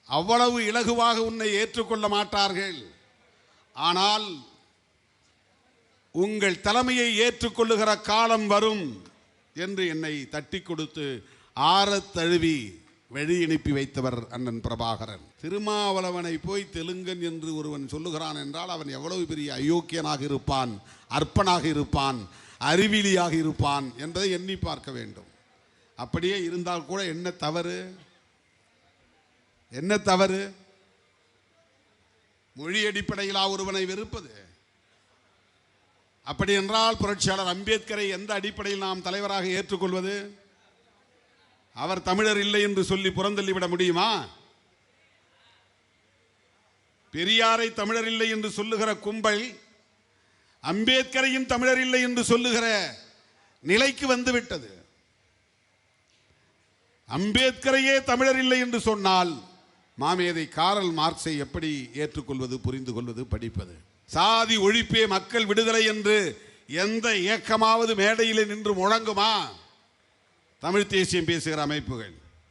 அவ்வளவு இலகுவாக உன்னை ஏற்றுக்கொள்ள மாட்டார்கள். ஆனால் உங்கள் தலைமையை ஏற்றுக்கொள்ளுகிற காலம் வரும் என்று என்னை தட்டி கொடுத்து ஆறத் தழுவி வழி அனுப்பி வைத்தவர் அண்ணன் பிரபாகரன். திருமாவளவனை போய் தெலுங்கன் என்று ஒருவன் சொல்லுகிறான் என்றால் அவன் எவ்வளவு பெரிய அயோக்கியனாக இருப்பான், அற்பனாக இருப்பான், அறிவிலியாக இருப்பான் என்பதை எண்ணி பார்க்க வேண்டும். அப்படியே இருந்தால் கூட என்ன தவறு? என்ன தவறு? மொழி அடிப்படையிலா ஒருவனை வெறுப்பது? அப்படி என்றால் புரட்சியாளர் அம்பேத்கரை எந்த அடிப்படையில் நாம் தலைவராக ஏற்றுக்கொள்வது? அவர் தமிழர் இல்லை என்று சொல்லி புறந்தள்ளிவிட முடியுமா? பெரியாரை தமிழர் இல்லை என்று சொல்லுகிற கும்பல் அம்பேத்கரையும் தமிழர் இல்லை என்று சொல்லுகிற நிலைக்கு வந்துவிட்டது. அம்பேத்கரையே தமிழர் இல்லை என்று சொன்னால் மாமேதை காரல் மார்க்ஸை எப்படி ஏற்றுக்கொள்வது, புரிந்து கொள்வது, படிப்பது? சாதி ஒழிப்பே மக்கள் விடுதலை என்று எந்த இயக்கமாவது மேடையில் நின்று முழங்குமா? தமிழ் தேசியம் பேசுகிற அமைப்புகள்